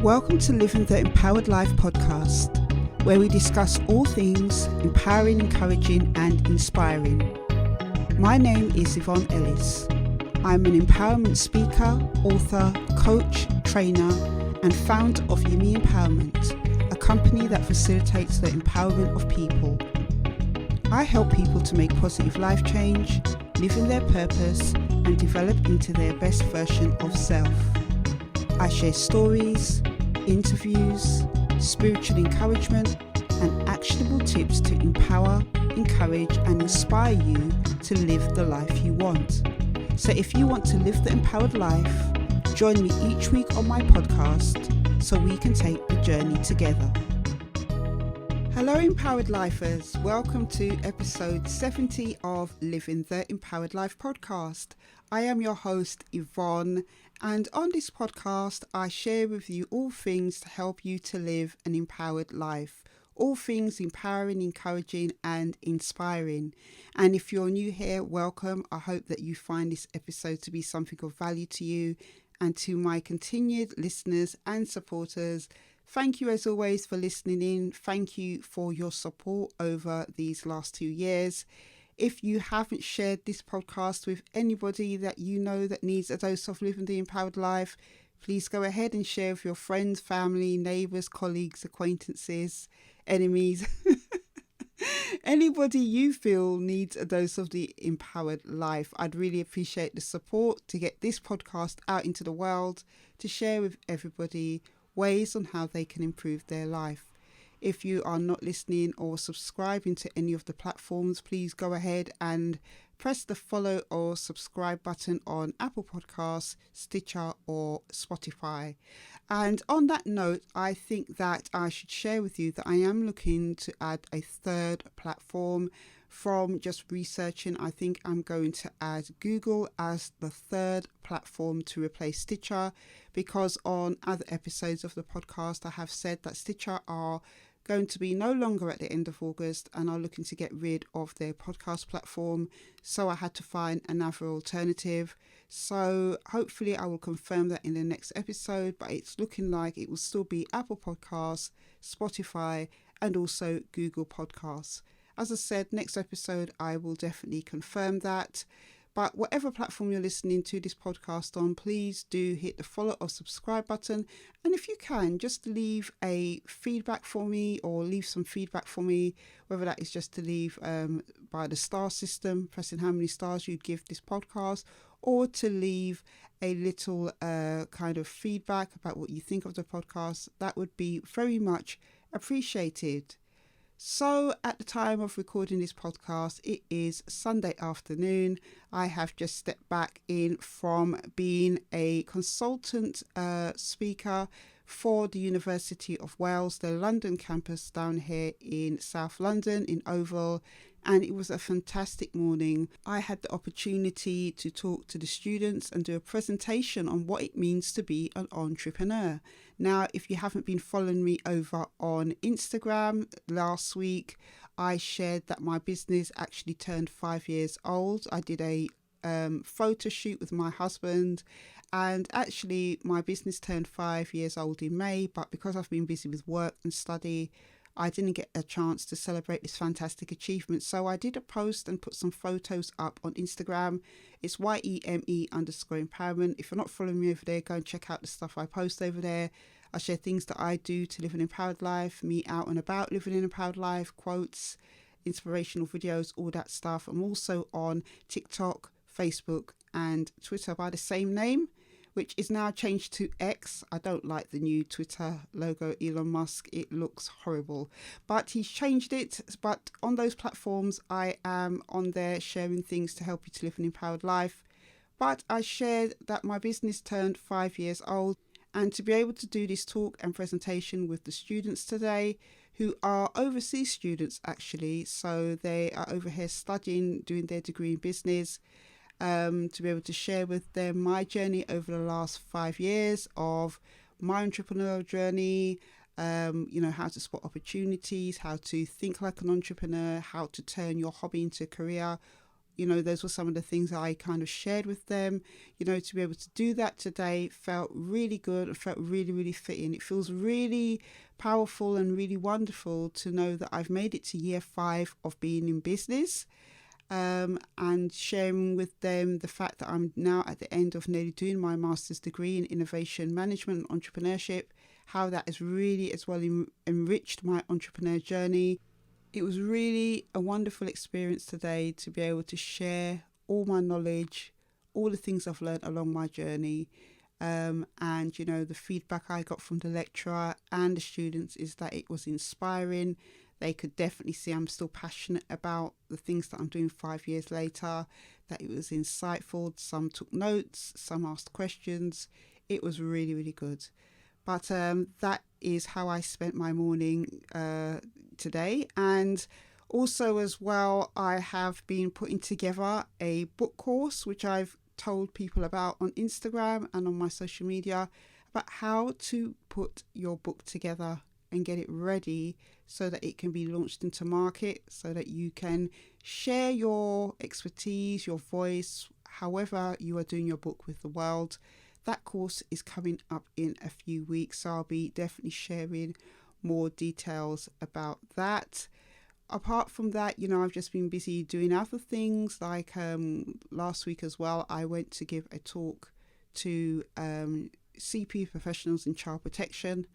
Welcome to Living the Empowered Life podcast, where we discuss all things empowering, encouraging and inspiring. My name is Yvonne Ellis. I'm an empowerment speaker, author, coach, trainer and founder of Yumi Empowerment, a company that facilitates the empowerment of people. I help people to make positive life change, live in their purpose and develop into their best version of self. I share stories, interviews, spiritual encouragement and actionable tips to empower, encourage and inspire you to live the life you want. So if you want to live the empowered life, join me each week on my podcast so we can take the journey together. Hello Empowered Lifers, welcome to episode 70 of Living the Empowered Life podcast. I am your host Yvonne, and on this podcast I share with you all things to help you to live an empowered life. All things empowering, encouraging and inspiring. And if you're new here, welcome. I hope that you find this episode to be something of value to you. And to my continued listeners and supporters, thank you as always for listening in. Thank you for your support over these last 2 years. If you haven't shared this podcast with anybody that you know that needs a dose of living the empowered life, please go ahead and share with your friends, family, neighbours, colleagues, acquaintances, enemies, anybody you feel needs a dose of the empowered life. I'd really appreciate the support to get this podcast out into the world, to share with everybody ways on how they can improve their life. If you are not listening or subscribing to any of the platforms, please go ahead and press the follow or subscribe button on Apple Podcasts, Stitcher or Spotify. And on that note, I think that I should share with you that I am looking to add a third platform. From just researching, I think I'm going to add Google as the third platform to replace Stitcher, because on other episodes of the podcast I have said that Stitcher are going to be no longer at the end of August and are looking to get rid of their podcast platform, so I had to find another alternative. So hopefully I will confirm that in the next episode, but it's looking like it will still be Apple Podcasts, Spotify and also Google Podcasts. As I said, next episode I will definitely confirm that. But whatever platform you're listening to this podcast on, please do hit the follow or subscribe button. And if you can, just leave a feedback for me, or leave some feedback for me, whether that is just to leave by the star system, pressing how many stars you'd give this podcast, or to leave a little kind of feedback about what you think of the podcast. That would be very much appreciated. So at the time of recording this podcast, it is Sunday afternoon. I have just stepped back in from being a consultant speaker for the University of Wales, the London campus down here in South London in Oval. And it was a fantastic morning. I had the opportunity to talk to the students and do a presentation on what it means to be an entrepreneur. Now, if you haven't been following me over on Instagram, last week I shared that my business actually turned 5 years old. I did a photo shoot with my husband, and actually my business turned 5 years old in May, but because I've been busy with work and study, I didn't get a chance to celebrate this fantastic achievement. So I did a post and put some photos up on Instagram. It's YEME_empowerment. If you're not following me over there, go and check out the stuff I post over there. I share things that I do to live an empowered life, me out and about living an empowered life, quotes, inspirational videos, all that stuff. I'm also on TikTok, Facebook and Twitter by the same name, which is now changed to X. I don't like the new Twitter logo, Elon Musk. It looks horrible, but he's changed it. But on those platforms, I am on there sharing things to help you to live an empowered life. But I shared that my business turned 5 years old, and to be able to do this talk and presentation with the students today, who are overseas students actually, so they are over here studying, doing their degree in business, to be able to share with them my journey over the last 5 years of my entrepreneurial journey, how to spot opportunities, how to think like an entrepreneur, how to turn your hobby into a career, those were some of the things I kind of shared with them. To be able to do that today felt really good. It felt really, really fitting. It feels really powerful and really wonderful to know that I've made it to year 5 of being in business. And sharing with them the fact that I'm now at the end of nearly doing my master's degree in innovation management and entrepreneurship, how that has really as well enriched my entrepreneur journey. It was really a wonderful experience today to be able to share all my knowledge, all the things I've learned along my journey. And the feedback I got from the lecturer and the students is that it was inspiring. They could definitely see I'm still passionate about the things that I'm doing 5 years later, that it was insightful. Some took notes, some asked questions. It was really, really good. But that is how I spent my morning today. And also as well, I have been putting together a book course, which I've told people about on Instagram and on my social media, about how to put your book together and get it ready so that it can be launched into market, so that you can share your expertise, your voice, however you are doing your book with the world. That course is coming up in a few weeks, so I'll be definitely sharing more details about that. Apart from that, I've just been busy doing other things, like last week as well, I went to give a talk to CP professionals in child protection.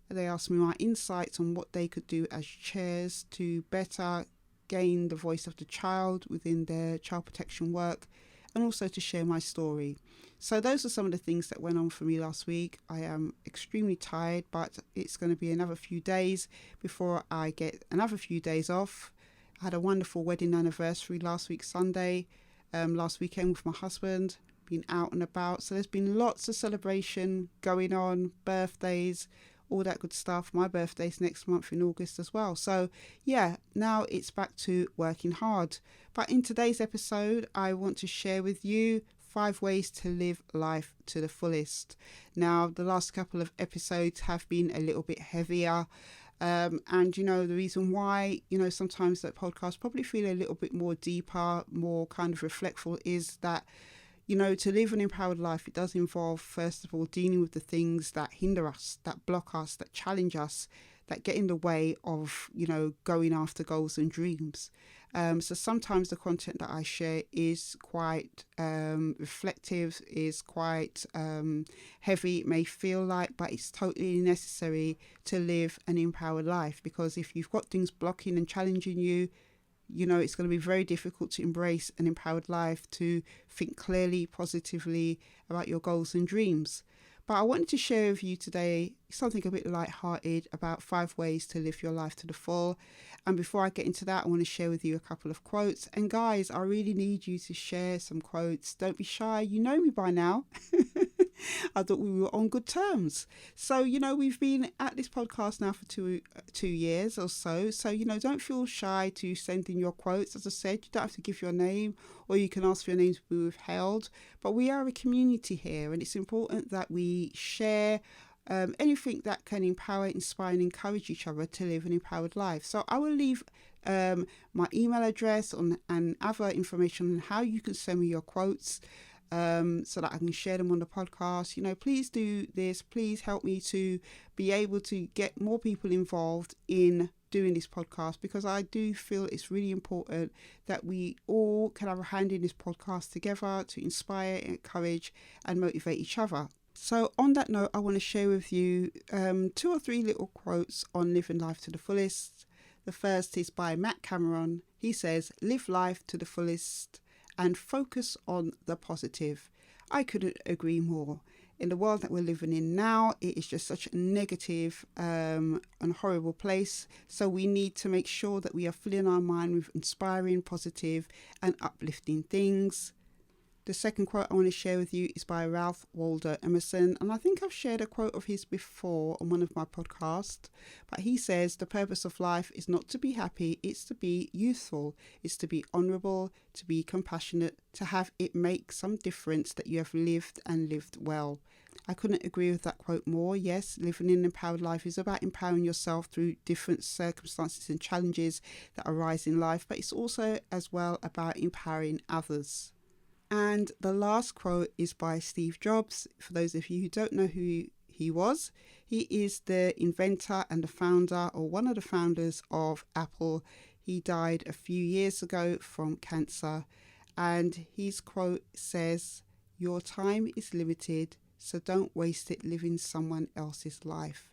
They asked me my insights on what they could do as chairs to better gain the voice of the child within their child protection work, and also to share my story. So those are some of the things that went on for me last week. I am extremely tired, but it's going to be another few days before I get another few days off. I had a wonderful wedding anniversary last week, Sunday, last weekend with my husband, been out and about. So there's been lots of celebration going on, birthdays, all that good stuff. My birthday's next month in August as well. So yeah, now it's back to working hard. But in today's episode, I want to share with you 5 ways to live life to the fullest. Now, the last couple of episodes have been a little bit heavier. And the reason why, sometimes that podcast probably feel a little bit more deeper, more kind of reflectful, is that to live an empowered life, it does involve, first of all, dealing with the things that hinder us, that block us, that challenge us, that get in the way of, going after goals and dreams. So sometimes the content that I share is quite reflective, is quite heavy, it may feel like, but it's totally necessary to live an empowered life. Because if you've got things blocking and challenging you, it's going to be very difficult to embrace an empowered life, to think clearly, positively about your goals and dreams. But I wanted to share with you today something a bit light-hearted about 5 ways to live your life to the full. And before I get into that, I want to share with you a couple of quotes. And guys, I really need you to share some quotes. Don't be shy. You know me by now. I thought we were on good terms. So, we've been at this podcast now for two years or so. So, don't feel shy to send in your quotes. As I said, you don't have to give your name, or you can ask for your name to be withheld. But we are a community here, and it's important that we share anything that can empower, inspire and encourage each other to live an empowered life. So I will leave my email address and other information on how you can send me your quotes, so that I can share them on the podcast. Please do this. Please help me to be able to get more people involved in doing this podcast, because I do feel it's really important that we all can have a hand in this podcast together to inspire, encourage and motivate each other. So on that note, I want to share with you 2 or 3 little quotes on living life to the fullest. The first is by Matt Cameron. He says, "Live life to the fullest and focus on the positive." I couldn't agree more. In the world that we're living in now, it is just such a negative and horrible place. So we need to make sure that we are filling our mind with inspiring, positive and uplifting things. The second quote I want to share with you is by Ralph Waldo Emerson. And I think I've shared a quote of his before on one of my podcasts. But he says, "The purpose of life is not to be happy, it's to be useful. It's to be honourable, to be compassionate, to have it make some difference that you have lived and lived well." I couldn't agree with that quote more. Yes, living an empowered life is about empowering yourself through different circumstances and challenges that arise in life, but it's also as well about empowering others. And the last quote is by Steve Jobs. For those of you who don't know who he was, he is the inventor and the founder, or one of the founders of Apple. He died a few years ago from cancer. And his quote says, "Your time is limited, so don't waste it living someone else's life."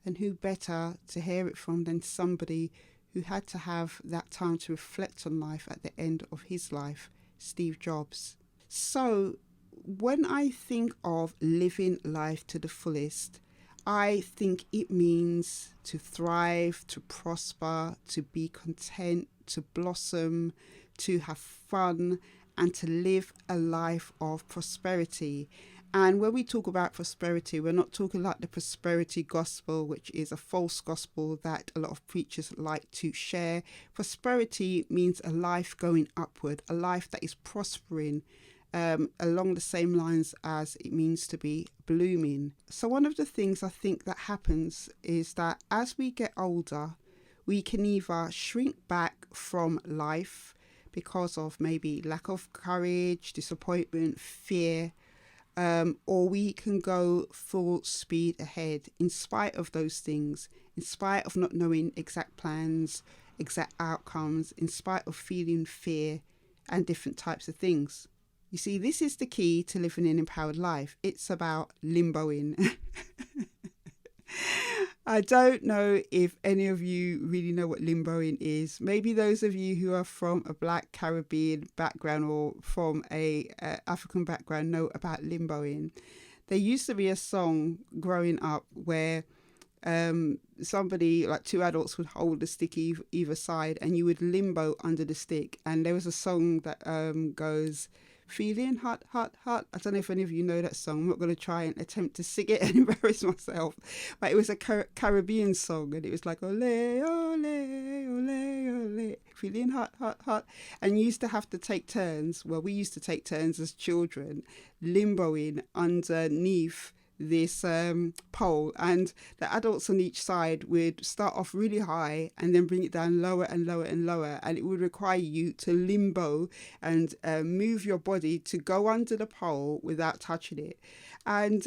And who better to hear it from than somebody who had to have that time to reflect on life at the end of his life, Steve Jobs. So when I think of living life to the fullest, I think it means to thrive, to prosper, to be content, to blossom, to have fun, and to live a life of prosperity. And when we talk about prosperity, we're not talking like the prosperity gospel, which is a false gospel that a lot of preachers like to share. Prosperity means a life going upward, a life that is prospering, along the same lines as it means to be blooming. So one of the things I think that happens is that as we get older, we can either shrink back from life because of maybe lack of courage, disappointment, fear, or we can go full speed ahead in spite of those things, in spite of not knowing exact plans, exact outcomes, in spite of feeling fear and different types of things. You see, this is the key to living an empowered life. It's about limboing. I don't know if any of you really know what limboing is. Maybe those of you who are from a Black Caribbean background or from a African background know about limboing. There used to be a song growing up where somebody, like two adults, would hold the stick either side and you would limbo under the stick. And there was a song that goes, "Feeling hot, hot, hot." I don't know if any of you know that song. I'm not going to try and attempt to sing it and embarrass myself. But it was a Caribbean song and it was like, ole, ole, ole, ole, feeling hot, hot, hot. And you used to have to take turns. Well, we used to take turns as children limboing underneath this pole, and the adults on each side would start off really high and then bring it down lower and lower and lower, and it would require you to limbo and move your body to go under the pole without touching it. And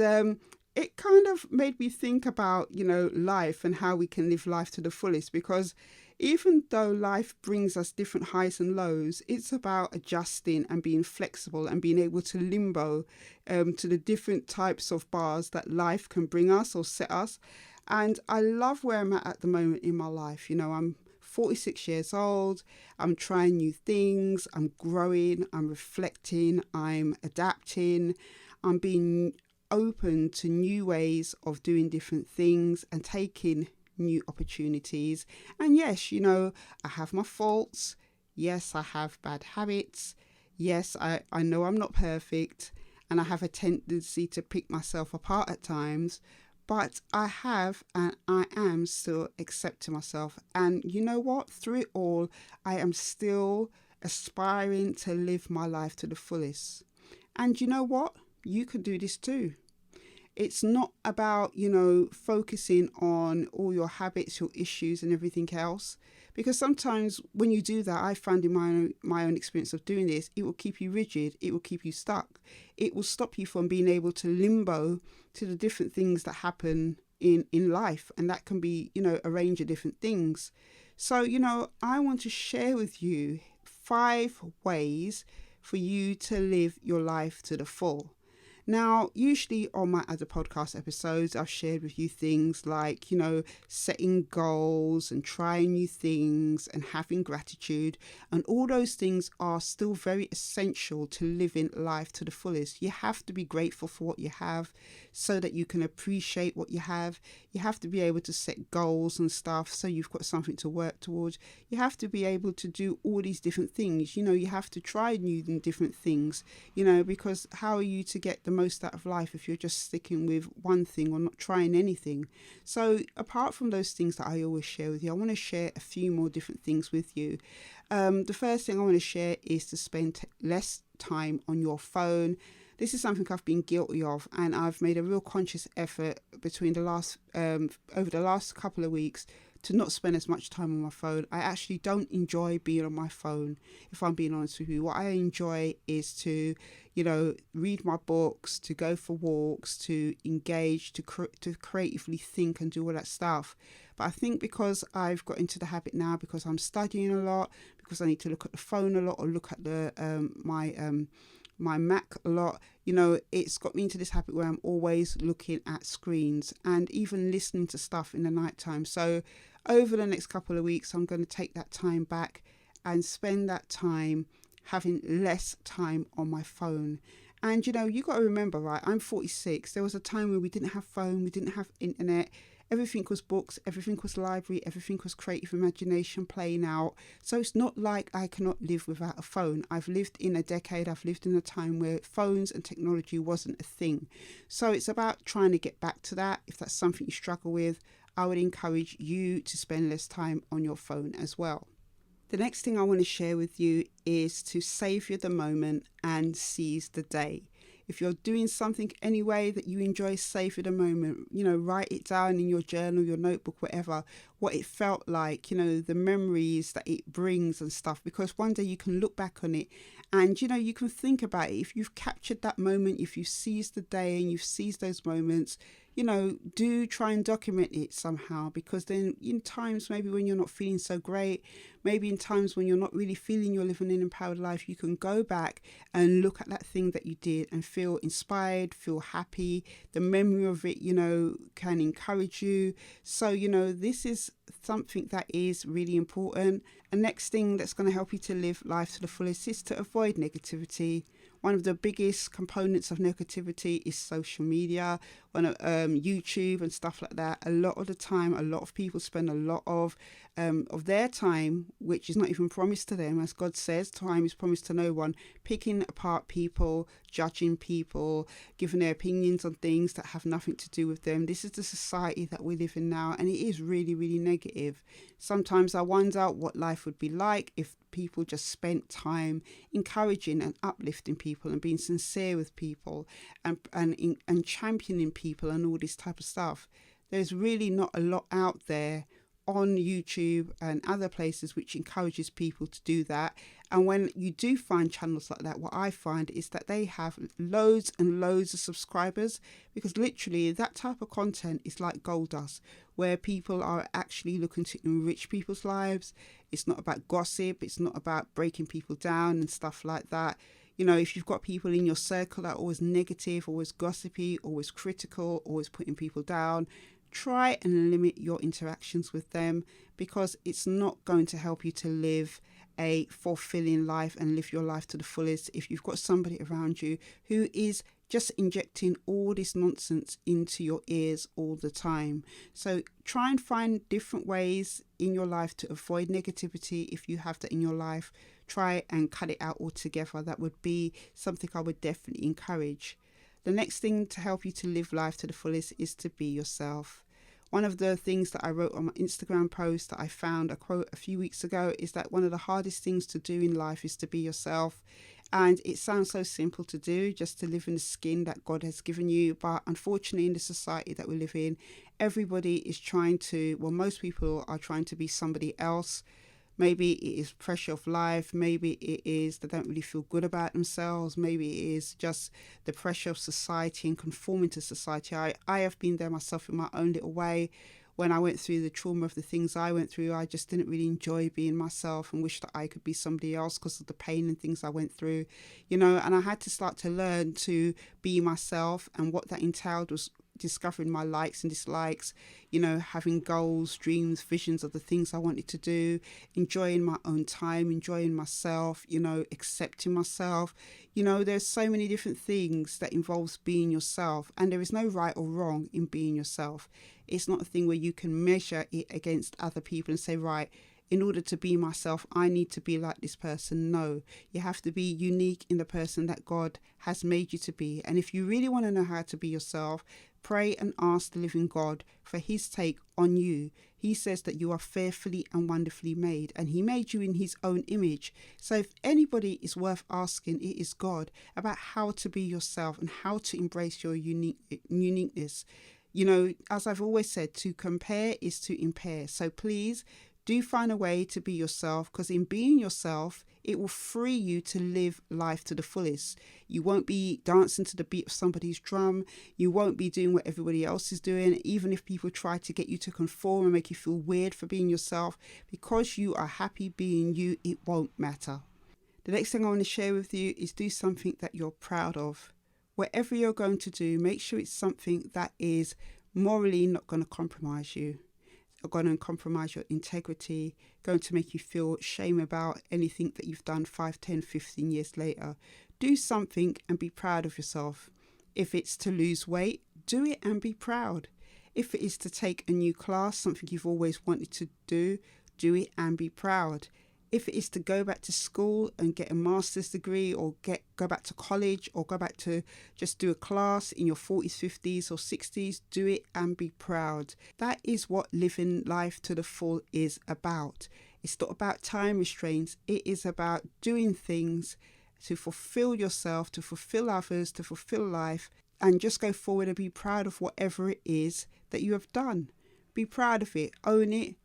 it kind of made me think about, life and how we can live life to the fullest, because even though life brings us different highs and lows, it's about adjusting and being flexible and being able to limbo to the different types of bars that life can bring us or set us. And I love where I'm at the moment in my life. I'm 46 years old. I'm trying new things. I'm growing. I'm reflecting. I'm adapting. I'm being open to new ways of doing different things and taking new opportunities. And yes, I have my faults. Yes, I have bad habits. Yes, I know I'm not perfect, and I have a tendency to pick myself apart at times, but I have and I am still accepting myself. And you know what? Through it all, I am still aspiring to live my life to the fullest. And you know what? You can do this too. It's not about, focusing on all your habits, your issues and everything else. Because sometimes when you do that, I found in my own experience of doing this, it will keep you rigid. It will keep you stuck. It will stop you from being able to limbo to the different things that happen in life. And that can be, a range of different things. So, I want to share with you 5 ways for you to live your life to the full. Now, usually on my other podcast episodes, I've shared with you things like, setting goals and trying new things and having gratitude. And all those things are still very essential to living life to the fullest. You have to be grateful for what you have so that you can appreciate what you have. You have to be able to set goals and stuff so you've got something to work towards. You have to be able to do all these different things. You have to try new and different things, because how are you to get the most out of life if you're just sticking with one thing or not trying anything? So apart from those things that I always share with you, I want to share a few more different things with you. The first thing I want to share is to spend less time on your phone. This is something I've been guilty of, and I've made a real conscious effort between the last over the last couple of weeks to not spend as much time on my phone. I actually don't enjoy being on my phone, if I'm being honest with you. What I enjoy is to, read my books, to go for walks, to engage, to creatively think and do all that stuff. But I think because I've got into the habit now, because I'm studying a lot, because I need to look at the phone a lot or look at the my Mac a lot, it's got me into this habit where I'm always looking at screens and even listening to stuff in the nighttime. So over the next couple of weeks, I'm going to take that time back and spend that time having less time on my phone. And, you got to remember, right, I'm 46. There was a time where we didn't have phone, we didn't have internet. Everything was books, everything was library, everything was creative imagination playing out. So it's not like I cannot live without a phone. I've lived in a decade, I've lived in a time where phones and technology wasn't a thing. So it's about trying to get back to that. If that's something you struggle with, I would encourage you to spend less time on your phone as well. The next thing I want to share with you is to savor the moment and seize the day. If you're doing something anyway that you enjoy, savor the moment. Write it down in your journal, your notebook, whatever, what it felt like, the memories that it brings and stuff. Because one day you can look back on it and, you can think about it. If you've captured that moment, if you've seized the day and you've seized those moments, do try and document it somehow, because then in times maybe when you're not feeling so great, maybe in times when you're not really feeling you're living an empowered life, you can go back and look at that thing that you did and feel inspired, feel happy. The memory of it, can encourage you. So, this is something that is really important. And next thing that's going to help you to live life to the fullest is to avoid negativity. One of the biggest components of negativity is social media, YouTube and stuff like that. A lot of the time, a lot of people spend a lot of their time, which is not even promised to them. As God says, time is promised to no one, picking apart people, judging people, giving their opinions on things that have nothing to do with them. This is the society that we live in now, and it is really, really negative. Sometimes I wonder what life would be like if people just spent time encouraging and uplifting people and being sincere with people and championing people and all this type of stuff. There's really not a lot out there on YouTube and other places which encourages people to do that. And when you do find channels like that, what I find is that they have loads and loads of subscribers, because literally that type of content is like gold dust, where people are actually looking to enrich people's lives. It's not about gossip, it's not about breaking people down and stuff like that. If you've got people in your circle that are always negative, always gossipy, always critical, always putting people down, try and limit your interactions with them, because it's not going to help you to live a fulfilling life and live your life to the fullest if you've got somebody around you who is just injecting all this nonsense into your ears all the time. So try and find different ways in your life to avoid negativity. If you have that in your life, try and cut it out altogether. That would be something I would definitely encourage. The next thing to help you to live life to the fullest is to be yourself. One of the things that I wrote on my Instagram post that I found a quote a few weeks ago is that one of the hardest things to do in life is to be yourself. And it sounds so simple to do, just to live in the skin that God has given you. But unfortunately, in the society that we live in, everybody is most people are trying to be somebody else. Maybe it is pressure of life. Maybe it is they don't really feel good about themselves. Maybe it is just the pressure of society and conforming to society. I have been there myself in my own little way. When I went through the trauma of the things I went through, I just didn't really enjoy being myself and wish that I could be somebody else because of the pain and things I went through, and I had to start to learn to be myself. And what that entailed was discovering my likes and dislikes, having goals, dreams, visions of the things I wanted to do, enjoying my own time, enjoying myself, accepting myself. There's so many different things that involves being yourself, and there is no right or wrong in being yourself. It's not a thing where you can measure it against other people and say, right, in order to be myself, I need to be like this person. No, you have to be unique in the person that God has made you to be. And if you really want to know how to be yourself, pray and ask the living God for his take on you. He says that you are fearfully and wonderfully made, and he made you in his own image. So if anybody is worth asking, it is God, about how to be yourself and how to embrace your uniqueness. You know, as I've always said, to compare is to impair. So please do find a way to be yourself, because in being yourself, it will free you to live life to the fullest. You won't be dancing to the beat of somebody's drum. You won't be doing what everybody else is doing, even if people try to get you to conform and make you feel weird for being yourself. Because you are happy being you, it won't matter. The next thing I want to share with you is do something that you're proud of. Whatever you're going to do, make sure it's something that is morally not going to compromise you, or going to compromise your integrity, going to make you feel shame about anything that you've done 5, 10, 15 years later. Do something and be proud of yourself. If it's to lose weight, do it and be proud. If it is to take a new class, something you've always wanted to do it and be proud. If it is to go back to school and get a master's degree, or go back to college, or go back to just do a class in your 40s, 50s or 60s, do it and be proud. That is what living life to the full is about. It's not about time restraints. It is about doing things to fulfill yourself, to fulfill others, to fulfill life, and just go forward and be proud of whatever it is that you have done. Be proud of it. Own it.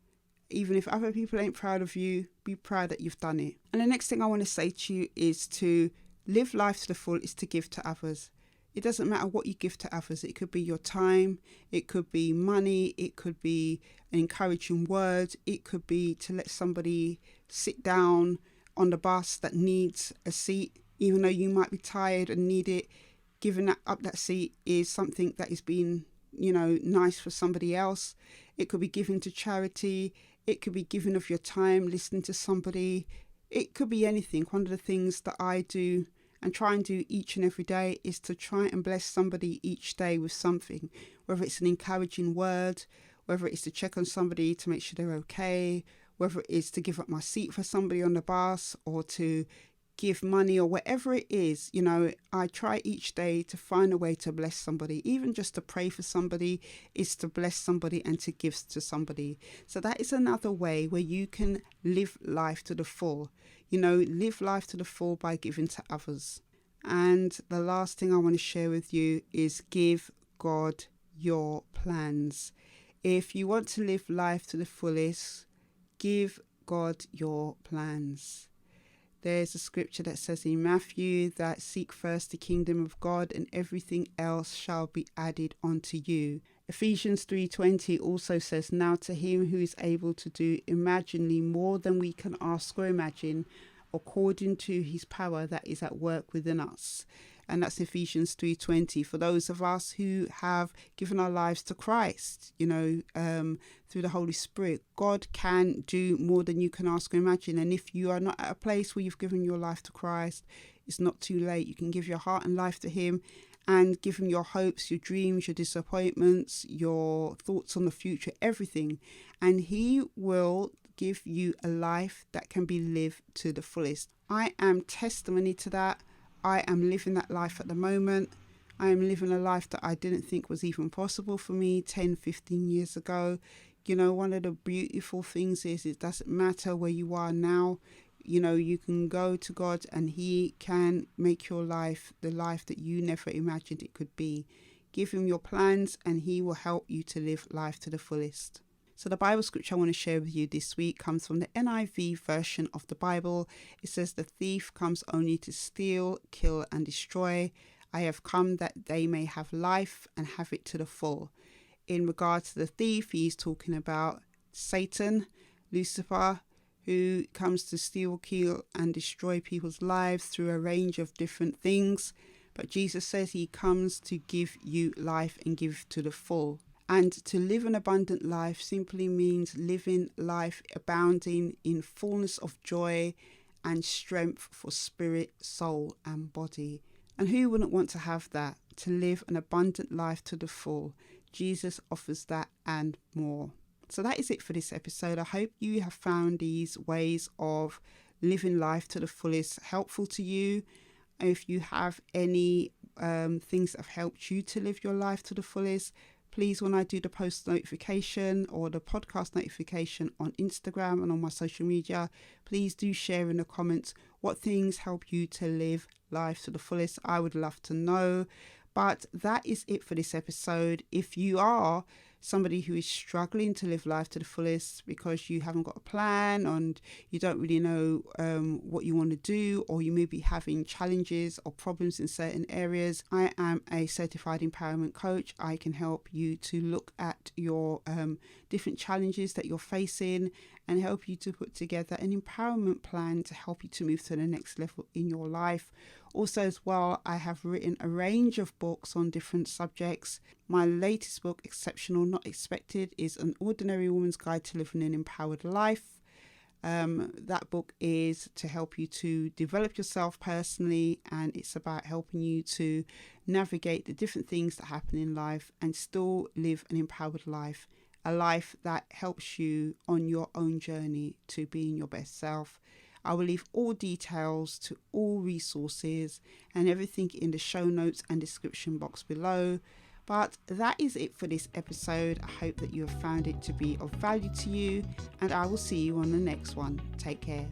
Even if other people ain't proud of you, be proud that you've done it. And the next thing I want to say to you is to live life to the full is to give to others. It doesn't matter what you give to others. It could be your time, it could be money, it could be an encouraging word, it could be to let somebody sit down on the bus that needs a seat, even though you might be tired and need it. Giving up that seat is something that is being, nice for somebody else. It could be given to charity. It could be giving of your time, listening to somebody. It could be anything. One of the things that I do and try and do each and every day is to try and bless somebody each day with something, whether it's an encouraging word, whether it's to check on somebody to make sure they're okay, whether it is to give up my seat for somebody on the bus, or to give money, or whatever it is. I try each day to find a way to bless somebody. Even just to pray for somebody is to bless somebody and to give to somebody. So that is another way where you can live life to the full. Live life to the full by giving to others. And the last thing I want to share with you is give God your plans. If you want to live life to the fullest, give God your plans. There's a scripture that says in Matthew that seek first the kingdom of God and everything else shall be added unto you. Ephesians 3:20 also says, now to him who is able to do immeasurably more than we can ask or imagine, according to his power that is at work within us. And that's Ephesians 3:20. For those of us who have given our lives to Christ, through the Holy Spirit, God can do more than you can ask or imagine. And if you are not at a place where you've given your life to Christ, it's not too late. You can give your heart and life to him and give him your hopes, your dreams, your disappointments, your thoughts on the future, everything. And he will give you a life that can be lived to the fullest. I am testimony to that. I am living that life at the moment. I am living a life that I didn't think was even possible for me 10, 15 years ago. One of the beautiful things is it doesn't matter where you are now. You can go to God and he can make your life the life that you never imagined it could be. Give him your plans and he will help you to live life to the fullest. So the Bible scripture I want to share with you this week comes from the NIV version of the Bible. It says, the thief comes only to steal, kill and destroy. I have come that they may have life and have it to the full. In regards to the thief, he's talking about Satan, Lucifer, who comes to steal, kill and destroy people's lives through a range of different things. But Jesus says he comes to give you life and give to the full. And to live an abundant life simply means living life abounding in fullness of joy and strength for spirit, soul and body. And who wouldn't want to have that? To live an abundant life to the full. Jesus offers that and more. So that is it for this episode. I hope you have found these ways of living life to the fullest helpful to you. If you have any things that have helped you to live your life to the fullest, please, when I do the post notification or the podcast notification on Instagram and on my social media, please do share in the comments what things help you to live life to the fullest. I would love to know. But that is it for this episode. If you are somebody who is struggling to live life to the fullest because you haven't got a plan and you don't really know what you want to do, or you may be having challenges or problems in certain areas, I am a certified empowerment coach. I can help you to look at your different challenges that you're facing and help you to put together an empowerment plan to help you to move to the next level in your life. Also, as well, I have written a range of books on different subjects. My latest book, Exceptional Not Expected, is an ordinary woman's guide to living an empowered life. That book is to help you to develop yourself personally, and it's about helping you to navigate the different things that happen in life and still live an empowered life, a life that helps you on your own journey to being your best self. I will leave all details to all resources and everything in the show notes and description box below. But that is it for this episode. I hope that you have found it to be of value to you, and I will see you on the next one. Take care.